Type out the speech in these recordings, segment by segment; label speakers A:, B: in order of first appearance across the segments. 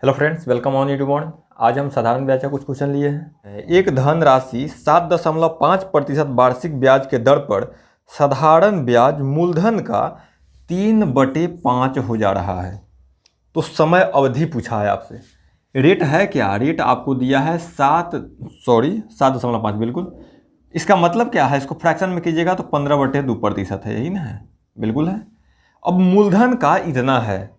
A: Hello friends, welcome on YouTube on. आज हम साधारण ब्याज का कुछ क्वेश्चन लिए हैं। एक धन राशि 7.5% वार्षिक ब्याज के दर पर साधारण ब्याज मूलधन का 3/5 हो जा रहा है। तो समय अवधि पूछा है आपसे। रेट है क्या? रेट आपको दिया है 7.5 बिल्कुल। इसका मतलब क्या है? इसको फ्रैक्शन में कीजिएगा तो 15/2% है, यही ना है? बिल्कुल है। अब मूलधन का इतना है।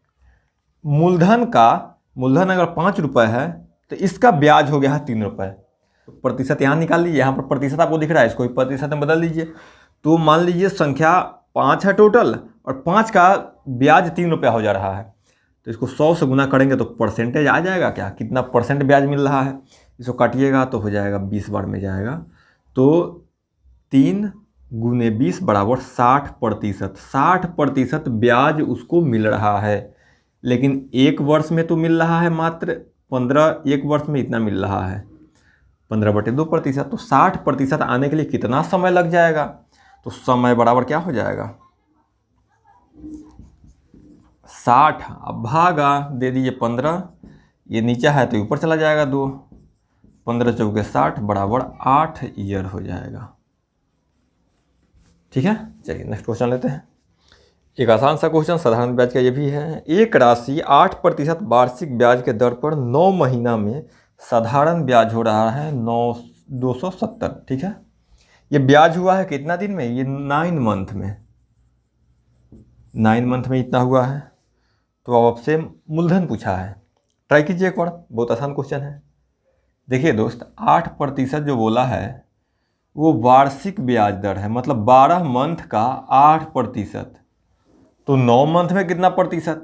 A: मूलधन अगर 5 रुपये है तो इसका ब्याज हो गया है 3 रुपये। तो प्रतिशत यहाँ निकाल लीजिए। यहाँ पर प्रतिशत आपको दिख रहा है, इसको भी प्रतिशत में बदल लीजिए। तो मान लीजिए संख्या 5 है टोटल और 5 का ब्याज 3 रुपया हो जा रहा है। तो इसको 100 से गुना करेंगे तो परसेंटेज आ जाएगा क्या, कितना परसेंट ब्याज मिल रहा है। इसको काटिएगा तो हो जाएगा 20 बार में जाएगा। तो 3 गुने 20 बराबर 60%। 60% ब्याज उसको मिल रहा है। लेकिन एक वर्ष में तो मिल रहा है मात्र 15, एक वर्ष में इतना मिल रहा है 15/2%। तो 60% आने के लिए कितना समय लग जाएगा? तो समय बराबर क्या हो जाएगा? 60 अब भागा दे दीजिए 15, ये नीचे है तो ऊपर चला जाएगा 2, 15 चौके 60 बराबर 8 ईयर हो जाएगा। ठीक है, चलिए नेक्स्ट क्वेश्चन लेते हैं। एक आसान सा क्वेश्चन साधारण ब्याज का ये भी है। एक राशि 8% वार्षिक ब्याज के दर पर 9 महीना में साधारण ब्याज हो रहा है 270। ठीक है, ये ब्याज हुआ है कितना दिन में? ये 9 मंथ में। 9 मंथ में इतना हुआ है। तो अब आपसे मूलधन पूछा है, ट्राई कीजिए एक बार, बहुत आसान क्वेश्चन है। देखिए दोस्त, 8% जो बोला है वो वार्षिक ब्याज दर है, मतलब 12 मंथ का 8%। तो 9 मंथ में कितना प्रतिशत?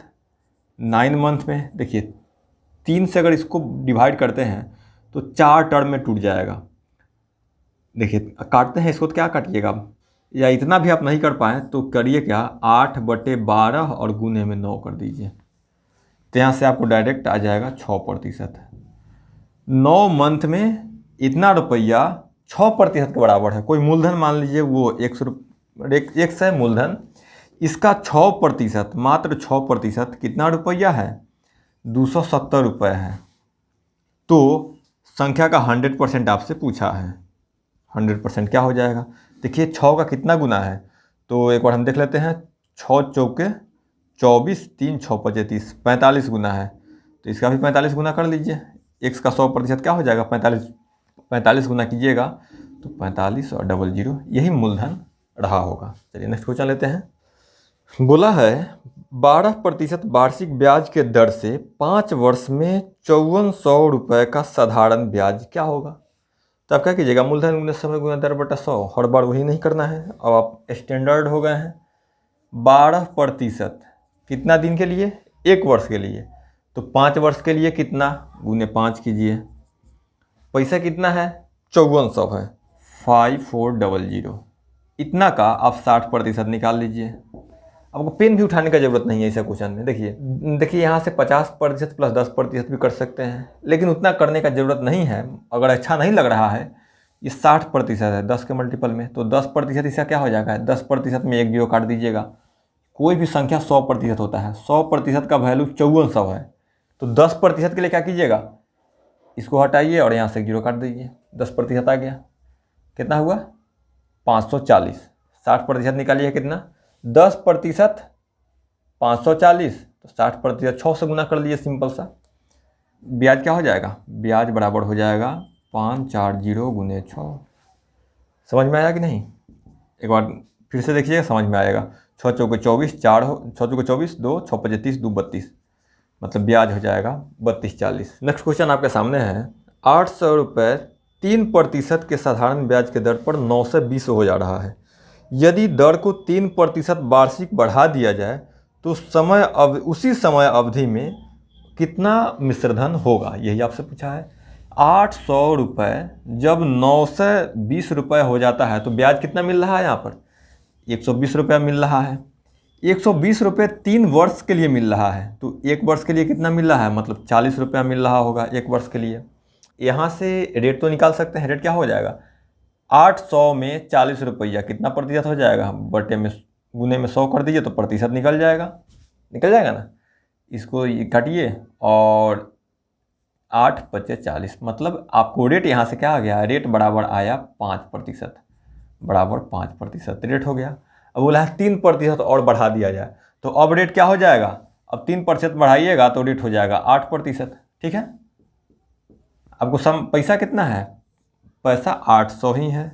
A: 9 मंथ में देखिए 3 से अगर इसको डिवाइड करते हैं तो 4 टर्म में टूट जाएगा। देखिए काटते हैं इसको तो क्या काटिएगा, या इतना भी आप नहीं कर पाए तो करिए क्या, 8/12 और गुने में 9 कर दीजिए। तो यहाँ से आपको डायरेक्ट आ जाएगा 6%। 9 मंथ में इतना रुपया 6% के बराबर है। कोई मूलधन मान लीजिए वो 100 है मूलधन, इसका 6%, मात्र 6% कितना रुपया है? 270 रुपये है। तो संख्या का 100% आपसे पूछा है। 100% क्या हो जाएगा? देखिए 6 का कितना गुना है, तो एक बार हम देख लेते हैं। 6 चौके 24, 3 6 25, 45 गुना है। तो इसका भी 45 गुना कर लीजिए। x का 100% क्या हो जाएगा? 45 गुना कीजिएगा तो 45 और 00, यही मूलधन रहा होगा। चलिए नेक्स्ट क्वेश्चन लेते हैं। बोला है 12% वार्षिक ब्याज के दर से 5 वर्ष में 5400 रुपये का साधारण ब्याज क्या होगा? तो आप क्या कीजिएगा, मूलधन गुने समय गुना दर बटा 100, हर बार वही नहीं करना है। अब आप स्टैंडर्ड हो गए हैं। 12% कितना दिन के लिए? 1 वर्ष के लिए। तो 5 वर्ष के लिए कितना? गुने 5 कीजिए। पैसा कितना है? 5400 है। 5400, इतना का आप 60% निकाल लीजिए। आपको पेन भी उठाने का जरूरत नहीं है ऐसा क्वेश्चन में। देखिए यहाँ से 50% प्लस 10% भी कर सकते हैं, लेकिन उतना करने का जरूरत नहीं है। अगर अच्छा नहीं लग रहा है, ये 60% है 10 के मल्टीपल में, तो 10% इसका क्या हो जाएगा? 10% में 1 जीरो काट दीजिएगा। कोई भी संख्या 100% होता है, 100% का वैल्यू 5400 है। तो 10% के लिए क्या कीजिएगा, इसको हटाइए और यहाँ से 1 जीरो काट दीजिए। 10% आ गया, कितना हुआ? 540। 60% निकालिए कितना? 10% 540, तो 60% 6 से गुना कर लीजिए, सिंपल सा। ब्याज क्या हो जाएगा? ब्याज बराबर हो जाएगा 540 गुने 6। समझ में आया कि नहीं? एक बार फिर से देखिएगा, समझ में आएगा। 6 चौके 24, 6 चौके 24, 2 6 25 30, 2 32, मतलब ब्याज हो जाएगा 3240। नेक्स्ट क्वेश्चन आपके सामने है। 800 रुपये 3% के साधारण ब्याज के दर पर 9 से 20 हो जा रहा है। यदि दर को 3% वार्षिक बढ़ा दिया जाए तो उसी समय अवधि में कितना मिश्रधन होगा, यही आपसे पूछा है। 800 रुपये जब 9 से 20 रुपये हो जाता है तो ब्याज कितना मिल रहा है? यहाँ पर 120 रुपया मिल रहा है। 120 रुपये 3 वर्ष के लिए मिल रहा है, तो 1 वर्ष के लिए कितना मिल रहा है? मतलब 40 रुपया मिल रहा होगा 1 वर्ष के लिए। यहाँ से रेट तो निकाल सकते हैं। रेट क्या हो जाएगा? 800 में 40 रुपया कितना प्रतिशत हो जाएगा? बटे में गुने में 100 कर दीजिए तो प्रतिशत निकल जाएगा ना। इसको काटिए और 8×5 = 40, मतलब आपको रेट यहाँ से क्या आ गया, रेट बराबर आया 5%, बराबर 5% रेट हो गया। अब बोला है 3% और बढ़ा दिया जाए, तो अब रेट क्या हो जाएगा, अब 3% बढ़ाइएगा तो रेट हो जाएगा 8%। ठीक है, आपको पैसा कितना है, पैसा 800 ही है।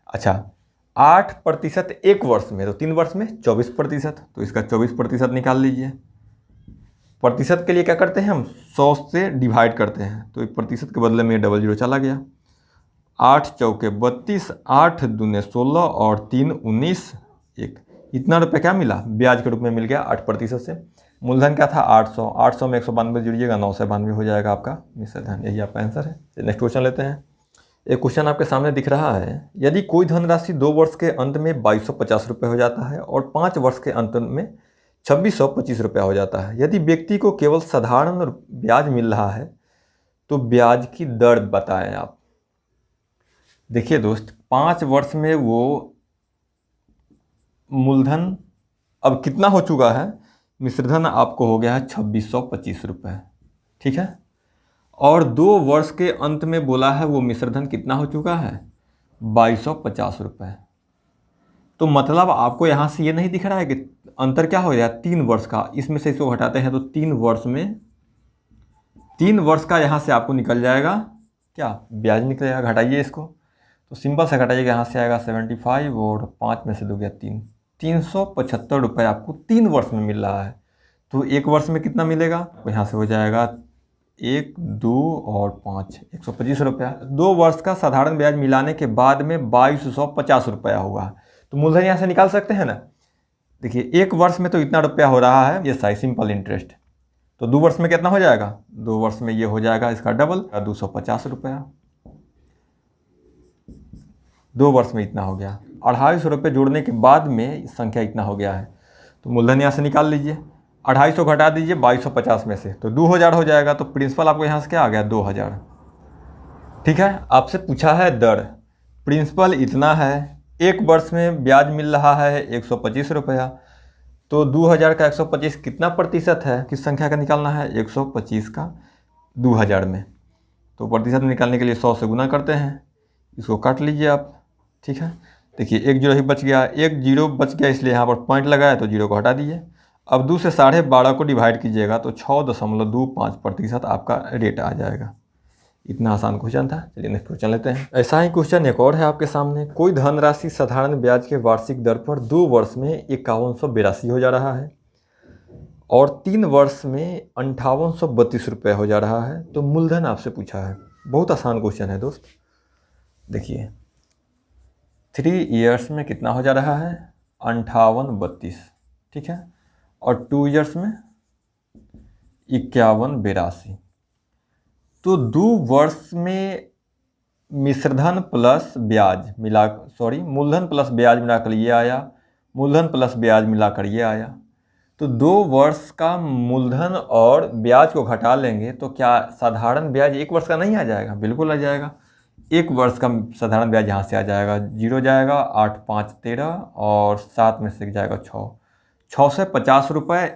A: अच्छा, 8% एक वर्ष में, तो 3 वर्ष में 24%, तो इसका 24% निकाल लीजिए। प्रतिशत के लिए क्या करते हैं हम, 100 से डिवाइड करते हैं, तो 1% के बदले में डबल जीरो चला गया। 8 चौके 32, 8 दूने 16 और 3 19, 1, इतना रुपये क्या मिला, ब्याज के रूप में मिल गया 8% से। मूलधन क्या था 800, 800 में 192 जुड़िएगा, 992 हो जाएगा आपका मिश्र धन। यही आपका आंसर है। नेक्स्ट क्वेश्चन लेते हैं। एक क्वेश्चन आपके सामने दिख रहा है, यदि कोई धनराशि 2 वर्ष के अंत में 2250 रुपये हो जाता है और 5 वर्ष के अंत में 2625 रुपया हो जाता है, यदि व्यक्ति को केवल साधारण ब्याज मिल रहा है तो ब्याज की दर बताएं आप। देखिए दोस्त, 5 वर्ष में वो मूलधन अब कितना हो चुका है, मिश्रधन आपको हो गया है 2625 रुपये। ठीक है, और 2 वर्ष के अंत में बोला है वो मिश्रधन कितना हो चुका है, 2250 रुपये। तो मतलब आपको यहाँ से ये नहीं दिख रहा है कि अंतर क्या हो गया, 3 वर्ष का, इसमें से इसको घटाते हैं तो 3 वर्ष में 3 वर्ष का यहाँ से आपको निकल जाएगा क्या, ब्याज निकल जाएगा। घटाइए इसको, तो सिंपल से घटाइएगा, यहाँ से आएगा 75 और 5 में से 2 गया 3, 375 रुपये आपको 3 वर्ष में मिल रहा है। तो 1 वर्ष में कितना मिलेगा, तो यहाँ से हो जाएगा 1, 2 और 5, 125 रुपया। 2 वर्ष का साधारण ब्याज मिलाने के बाद में 2250 रुपया हुआ, तो मूलधन यहाँ से निकाल सकते हैं ना। देखिए 1 वर्ष में तो इतना रुपया हो रहा है, ये सही सिंपल इंटरेस्ट, तो 2 वर्ष में कितना हो जाएगा, 2 वर्ष में ये हो जाएगा इसका डबल, 250 रुपया। 2 वर्ष में इतना हो गया, 250 रुपये जोड़ने के बाद में संख्या इतना हो गया है, तो मूलधन यहाँ से निकाल लीजिए। 250 घटा दीजिए 2250 में से, तो 2000 हो जाएगा। तो प्रिंसिपल आपको यहाँ से क्या आ गया, 2000। ठीक है, आपसे पूछा है दर, प्रिंसिपल इतना है, 1 वर्ष में ब्याज मिल रहा है 125 रुपया, तो 2000 का 125 कितना प्रतिशत है, किस संख्या का निकालना है, 125 का 2000 में। तो प्रतिशत निकालने के लिए 100 से गुना करते हैं, इसको काट लीजिए आप। ठीक है, देखिए 1 जीरो ही बच गया, 1 जीरो बच गया, इसलिए यहाँ पर पॉइंट लगाया तो 0 को हटा दीजिए। अब 2 से 12.5 को डिवाइड कीजिएगा तो 6.25% आपका रेट आ जाएगा। इतना आसान क्वेश्चन था। चलिए नेक्स्ट क्वेश्चन लेते हैं। ऐसा ही क्वेश्चन एक और है आपके सामने, कोई धनराशि साधारण ब्याज के वार्षिक दर पर 2 वर्ष में 5182 हो जा रहा है और 3 वर्ष में 5832 रुपये हो जा रहा है, तो मूलधन आपसे पूछा है। बहुत आसान क्वेश्चन है दोस्त। देखिए 3 ईयर्स में कितना हो जा रहा है, 5832, ठीक है, और 2 ईयर्स में 5182। तो 2 वर्ष में मिश्रधन प्लस ब्याज मिला, मूलधन प्लस ब्याज मिलाकर ये आया, मूलधन प्लस ब्याज मिलाकर ये आया। तो 2 वर्ष का मूलधन और ब्याज को घटा लेंगे तो क्या साधारण ब्याज 1 वर्ष का नहीं आ जाएगा, बिल्कुल आ जाएगा। 1 वर्ष का साधारण ब्याज यहाँ से आ जाएगा, 0 जाएगा, 8 5 13 और 7 में से जाएगा 6, 6 से 50 रुपये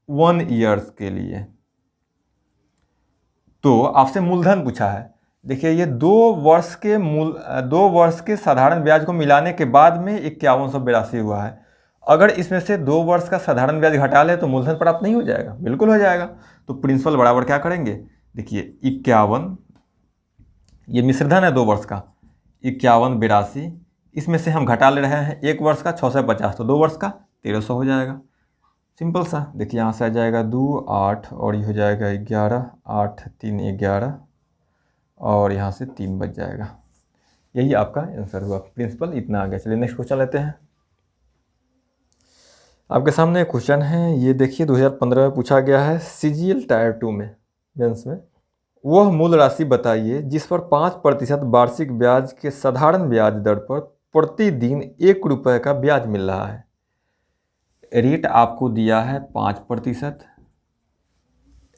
A: 1 ईयर्स के लिए। तो आपसे मूलधन पूछा है। देखिए ये 2 वर्ष के साधारण ब्याज को मिलाने के बाद में 5182 हुआ है। अगर इसमें से 2 वर्ष का साधारण ब्याज घटा ले तो मूलधन प्राप्त नहीं हो जाएगा, बिल्कुल हो जाएगा। तो प्रिंसिपल बराबर क्या करेंगे, देखिए 51, ये मिश्रधन है 2 वर्ष का, 5182, इसमें से हम घटा ले रहे हैं 1 वर्ष का 6 से 50, तो 2 वर्ष का 1300 हो जाएगा। सिंपल सा। देखिए यहाँ से आ जाएगा 2 8 और ये हो जाएगा 11, 8 3 11 और यहाँ से 3 बच जाएगा। यही आपका आंसर हुआ। प्रिंसिपल इतना आ गया। चलिए नेक्स्ट क्वेश्चन लेते हैं। आपके सामने एक क्वेश्चन है, ये देखिए 2015 में पूछा गया है, CGL टायर 2 में मेंस में, वह मूल राशि बताइए जिस पर 5% वार्षिक ब्याज के साधारण ब्याज दर पर प्रतिदिन 1 रुपये का ब्याज मिल रहा है। रेट आपको दिया है 5%,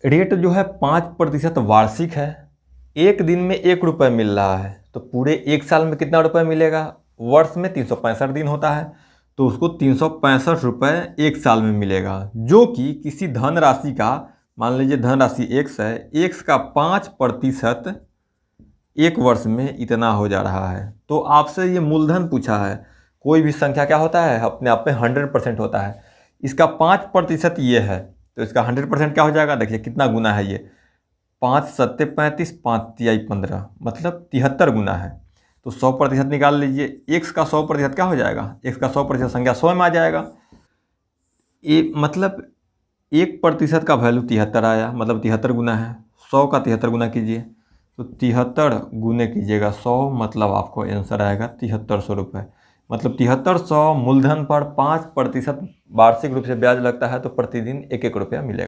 A: रेट जो है 5% वार्षिक है, 1 दिन में 1 रुपये मिल रहा है, तो पूरे 1 साल में कितना रुपये मिलेगा, वर्ष में 365 दिन होता है, तो उसको 365 रुपये 1 साल में मिलेगा, जो कि किसी धनराशि का मान लीजिए धनराशि x है, x का 5% एक वर्ष में इतना हो जा रहा है। तो आपसे ये मूलधन पूछा है। कोई भी संख्या क्या होता है, अपने आप में 100% होता है। इसका 5% ये है, तो इसका 100% क्या हो जाएगा, देखिए कितना गुना है ये, 5 सत्ते 35, 5 तिहाई 15, मतलब 73 गुना है। तो 100% निकाल लीजिए। x का 100% क्या हो जाएगा, x का 100% संख्या 100 में आ जाएगा। ये मतलब 1% का वैल्यू 73 आया, मतलब 73 गुना है। 100 का 73 गुना कीजिए, तो 73 गुने कीजिएगा 100, मतलब आपको आंसर आएगा 7300 रुपये। मतलब 7300 मूलधन पर 5% वार्षिक रूप से ब्याज लगता है, तो प्रतिदिन 1-1 रुपया मिलेगा।